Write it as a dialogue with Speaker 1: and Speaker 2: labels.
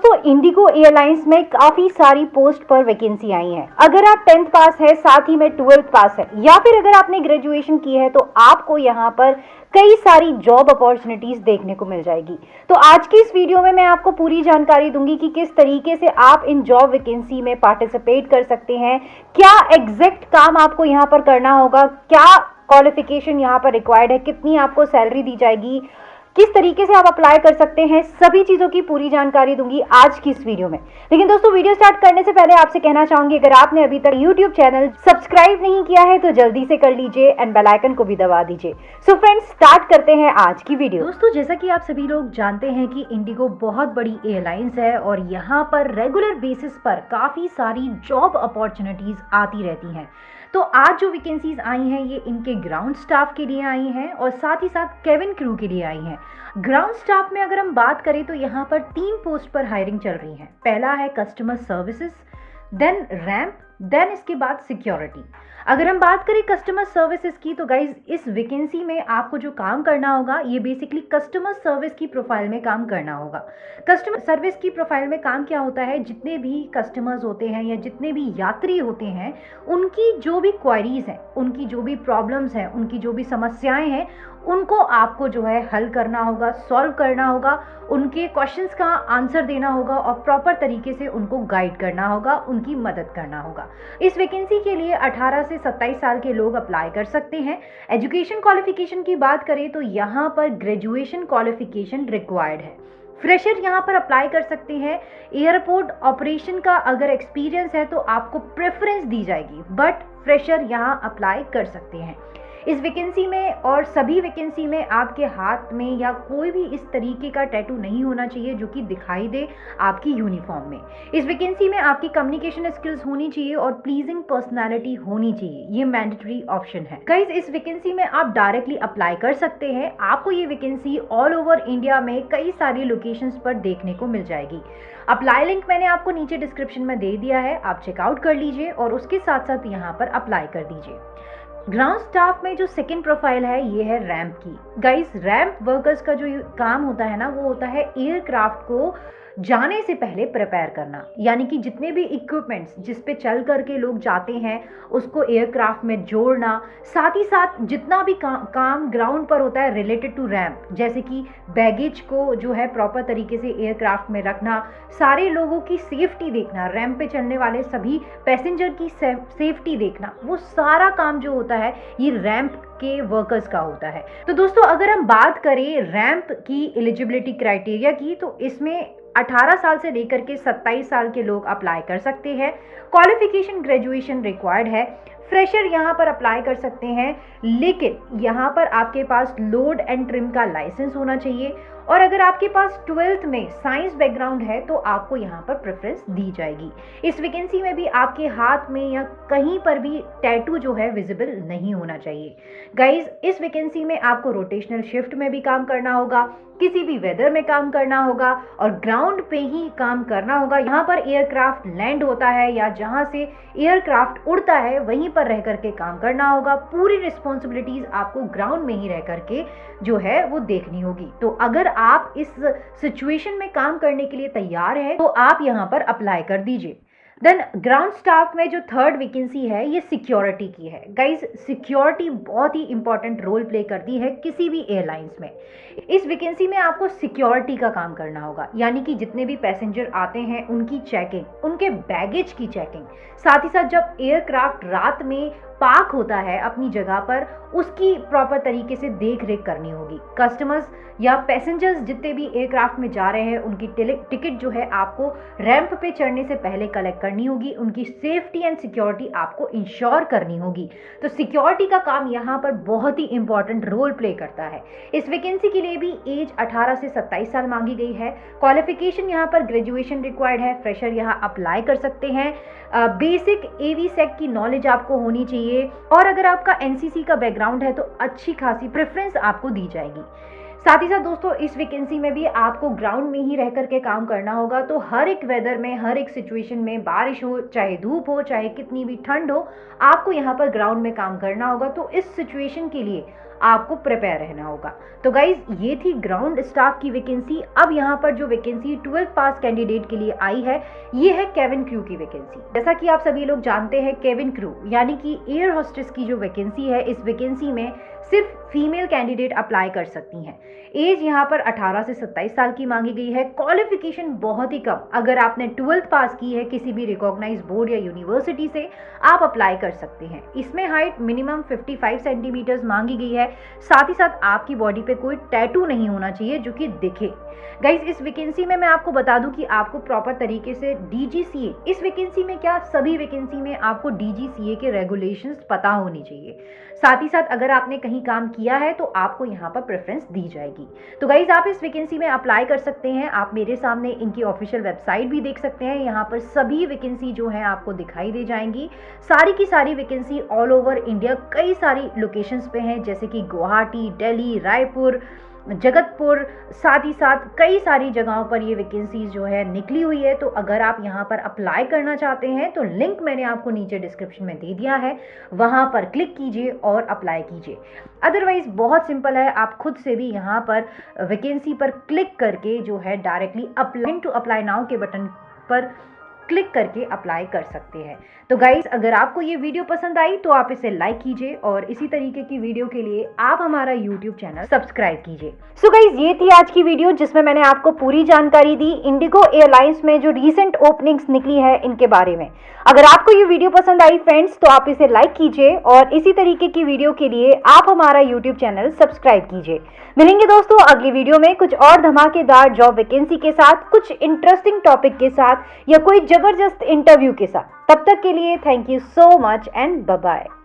Speaker 1: तो Indigo airlines में काफी सारी पोस्ट पर वैकेंसी आई है। अगर आप 10th पास है, साथ ही में 12th पास है, या फिर अगर आपने ग्रेजुएशन की है, तो आपको यहाँ पर कई सारी जॉब अपॉर्चुनिटीज देखने को मिल जाएगी। तो आज की इस वीडियो में मैं आपको पूरी जानकारी दूंगी कि किस तरीके से आप इन जॉब वैकेंसी में पार्टिसिपेट कर सकते हैं, क्या एग्जैक्ट काम आपको यहाँ पर करना होगा, क्या क्वालिफिकेशन यहाँ पर रिक्वायर्ड है, कितनी आपको सैलरी दी जाएगी, किस तरीके से आप अप्लाई कर सकते हैं, सभी चीजों की पूरी जानकारी दूंगी आज की इस वीडियो में। लेकिन दोस्तों, वीडियो स्टार्ट करने से पहले आपसे कहना चाहूंगी, अगर आपने अभी तक YouTube चैनल सब्सक्राइब नहीं किया है तो जल्दी से कर लीजिए एंड बेल आइकन को भी दबा दीजिए। सो फ्रेंड्स, स्टार्ट करते हैं आज की वीडियो। दोस्तों, जैसा कि आप सभी लोग जानते हैं कि इंडिगो बहुत बड़ी एयरलाइंस है और यहाँ पर रेगुलर बेसिस पर काफी सारी जॉब अपॉर्चुनिटीज आती रहती हैं। तो आज जो वैकेंसीज आई हैं ये इनके ग्राउंड स्टाफ के लिए आई हैं और साथ ही साथ केबिन क्रू के लिए आई हैं। ग्राउंड स्टाफ में अगर हम बात करें तो यहाँ पर 3 पोस्ट पर हायरिंग चल रही है। पहला है customer services, then ramp, then इसके बाद सिक्योरिटी। अगर हम बात करें कस्टमर सर्विसेज की तो गाइज इस वैकेंसी में आपको जो काम करना होगा ये बेसिकली कस्टमर सर्विस की प्रोफाइल में काम करना होगा। कस्टमर सर्विस की प्रोफाइल में काम क्या होता है, जितने भी कस्टमर्स होते हैं या जितने भी यात्री होते हैं उनकी जो भी क्वायरीज हैं, उनकी जो भी प्रॉब्लम्स हैं, उनकी जो भी समस्याएं हैं, उनको आपको जो है हल करना होगा, सॉल्व करना होगा, उनके क्वेश्चंस का आंसर देना होगा और प्रॉपर तरीके से उनको गाइड करना होगा, उनकी मदद करना होगा। इस वैकेंसी के लिए 18 से 27 साल के लोग अप्लाई कर सकते हैं। एजुकेशन क्वालिफिकेशन की बात करें तो यहाँ पर ग्रेजुएशन क्वालिफिकेशन रिक्वायर्ड है। फ्रेशर यहाँ पर अप्लाई कर सकते हैं। एयरपोर्ट ऑपरेशन का अगर एक्सपीरियंस है तो आपको प्रेफरेंस दी जाएगी, बट फ्रेशर यहाँ अप्लाई कर सकते हैं इस वैकेंसी में। और सभी वैकेंसी में आपके हाथ में या कोई भी इस तरीके का टैटू नहीं होना चाहिए जो कि दिखाई दे आपकी यूनिफॉर्म में। इस वैकेंसी में आपकी कम्युनिकेशन स्किल्स होनी चाहिए और प्लीजिंग पर्सनालिटी होनी चाहिए, ये मैंडेटरी ऑप्शन है। गाइस, इस वैकेंसी में आप डायरेक्टली अप्लाई कर सकते हैं। आपको ये वैकेंसी ऑल ओवर इंडिया में कई सारी लोकेशंस पर देखने को मिल जाएगी। अप्लाई लिंक मैंने आपको नीचे डिस्क्रिप्शन में दे दिया है, आप चेकआउट कर लीजिए और उसके साथ साथ यहाँ पर अप्लाई कर दीजिए। ग्राउंड स्टाफ में जो सेकंड प्रोफाइल है ये है रैंप की। गाइस, रैंप वर्कर्स का जो काम होता है ना, वो होता है एयरक्राफ्ट को जाने से पहले प्रिपेयर करना, यानी कि जितने भी इक्विपमेंट्स जिस पे चल करके लोग जाते हैं उसको एयरक्राफ्ट में जोड़ना, साथ ही साथ जितना भी काम ग्राउंड पर होता है रिलेटेड टू रैंप, जैसे कि बैगेज को जो है प्रॉपर तरीके से एयरक्राफ्ट में रखना, सारे लोगों की सेफ्टी देखना, रैंप पे चलने वाले सभी पैसेंजर की सेफ्टी देखना, वो सारा काम जो होता है ये रैंप के वर्कर्स का होता है। तो दोस्तों, अगर हम बात करें रैंप की एलिजिबिलिटी क्राइटेरिया की तो इसमें 18 साल से लेकर के 27 साल के लोग अप्लाई कर सकते हैं। क्वालिफिकेशन ग्रेजुएशन रिक्वायर्ड है। फ्रेशर यहाँ पर अप्लाई कर सकते हैं, लेकिन यहाँ पर आपके पास लोड एंड ट्रिम का लाइसेंस होना चाहिए और अगर आपके पास 12th में साइंस बैकग्राउंड है तो आपको यहाँ पर प्रेफरेंस दी जाएगी। इस वैकेंसी में भी आपके हाथ में या कहीं पर भी टैटू जो है विजिबल नहीं होना चाहिए। गाइज, इस वैकेंसी में आपको रोटेशनल शिफ्ट में भी काम करना होगा, किसी भी वेदर में काम करना होगा और ग्राउंड पे ही काम करना होगा। यहाँ पर एयरक्राफ्ट लैंड होता है या जहाँ से एयरक्राफ्ट उड़ता है वहीं पर रह करके काम करना होगा। पूरी रिस्पॉन्सिबिलिटीज आपको ग्राउंड में ही रह करके जो है वो देखनी होगी। तो अगर आप इस सिचुएशन में काम करने के लिए तैयार है तो आप यहाँ पर अप्लाई कर दीजिए। देन ग्राउंड स्टाफ में जो थर्ड वैकेंसी है ये सिक्योरिटी की है। गाइज, सिक्योरिटी बहुत ही इंपॉर्टेंट रोल प्ले करती है किसी भी एयरलाइंस में। इस वैकेंसी में आपको सिक्योरिटी का काम करना होगा, यानी कि जितने भी पैसेंजर आते हैं उनकी चेकिंग, उनके बैगेज की चेकिंग, साथ ही साथ जब एयरक्राफ्ट रात में पार्क होता है अपनी जगह पर उसकी प्रॉपर तरीके से देख रेख करनी होगी। कस्टमर्स या पैसेंजर्स जितने भी एयरक्राफ्ट में जा रहे हैं उनकी टिकट जो है आपको रैंप पे चढ़ने से पहले कलेक्ट करनी होगी, उनकी सेफ्टी एंड सिक्योरिटी आपको इंश्योर करनी होगी। तो सिक्योरिटी का काम यहाँ पर बहुत ही इंपॉर्टेंट रोल प्ले करता है। इस वैकेंसी के लिए भी एज 18 से 27 साल मांगी गई है। क्वालिफिकेशन यहाँ पर ग्रेजुएशन रिक्वायर्ड है। फ्रेशर यहाँ अप्लाई कर सकते हैं। बेसिक एवीसेक की नॉलेज आपको होनी चाहिए और अगर आपका एनसीसी का बैकग्राउंड है तो अच्छी खासी प्रेफरेंस आपको दी जाएगी। साथ ही साथ दोस्तों, इस वैकेंसी में भी आपको ग्राउंड में ही रह करके काम करना होगा। तो हर एक वेदर में, हर एक सिचुएशन में, बारिश हो चाहे धूप हो चाहे कितनी भी ठंड हो, आपको यहाँ पर ग्राउंड में काम करना होगा। तो इस सिचुएशन के लिए आपको प्रिपेयर रहना होगा। तो गाइज ये थी ग्राउंड स्टाफ की वैकेंसी। अब यहाँ पर जो वैकेंसी 12th पास कैंडिडेट के लिए आई है ये है केबिन क्रू की वैकेंसी। जैसा कि आप सभी लोग जानते हैं केबिन क्रू यानी कि एयर होस्टेस की जो वैकेंसी है, इस वैकेंसी में सिर्फ फीमेल कैंडिडेट अप्लाई कर सकती हैं। एज यहाँ पर 18 से 27 साल की मांगी गई है। क्वालिफिकेशन बहुत ही कम, अगर आपने 12th पास की है किसी भी रिकॉग्नाइज्ड बोर्ड या यूनिवर्सिटी से आप अप्लाई कर सकते हैं। इसमें हाइट मिनिमम 55 सेंटीमीटर्स मांगी गई है। साथ ही साथ आपकी बॉडी पे कोई टैटू नहीं होना चाहिए जो कि दिखे। गाइज इस वैकेंसी में मैं आपको बता दूं कि आपको प्रॉपर तरीके से DGCA, इस वैकेंसी में क्या सभी वैकेंसी में आपको DGCA के रेगुलेशंस पता होनी चाहिए। साथ ही साथ अगर आपने कहीं काम किया है तो आपको यहाँ पर प्रेफरेंस दी जाएगी। तो गाइज आप इस वैकेंसी में अप्लाई कर सकते हैं। आप मेरे सामने इनकी ऑफिशियल वेबसाइट भी देख सकते हैं। यहाँ पर सभी वैकेंसी जो है आपको दिखाई दे जाएंगी। सारी की सारी वैकेंसी ऑल ओवर इंडिया कई सारी लोकेशंस पे हैं, जैसे कि गुवाहाटी, दिल्ली, रायपुर, जगतपुर, साथ ही साथ कई सारी जगहों पर ये वैकेंसीज जो है निकली हुई है। तो अगर आप यहाँ पर अप्लाई करना चाहते हैं तो लिंक मैंने आपको नीचे डिस्क्रिप्शन में दे दिया है, वहाँ पर क्लिक कीजिए और अप्लाई कीजिए। अदरवाइज बहुत सिंपल है, आप खुद से भी यहाँ पर वैकेंसी पर क्लिक करके जो है डायरेक्टली अप्लाई नाउ के बटन पर क्लिक करके अप्लाई कर सकते हैं। तो गाइज अगर आपको ये वीडियो पसंद आई तो आप इसे लाइक कीजिए और इसी तरीके की वीडियो के लिए आप हमारा YouTube चैनल सब्सक्राइब कीजिए। सो गाइज ये थी आज की वीडियो जिसमें मैंने आपको पूरी जानकारी दी इंडिगो एयरलाइंस में जो रीसेंट ओपनिंग्स निकली है इनके बारे में। अगर आपको ये वीडियो पसंद आई फ्रेंड्स तो आप इसे लाइक कीजिए और इसी तरीके की वीडियो के लिए आप हमारा YouTube चैनल सब्सक्राइब कीजिए। मिलेंगे दोस्तों अगली वीडियो में कुछ और धमाकेदार जॉब वैकेंसी के साथ, कुछ इंटरेस्टिंग टॉपिक के साथ या कोई जबरदस्त इंटरव्यू के साथ। तब तक के लिए thank you so much and bye bye.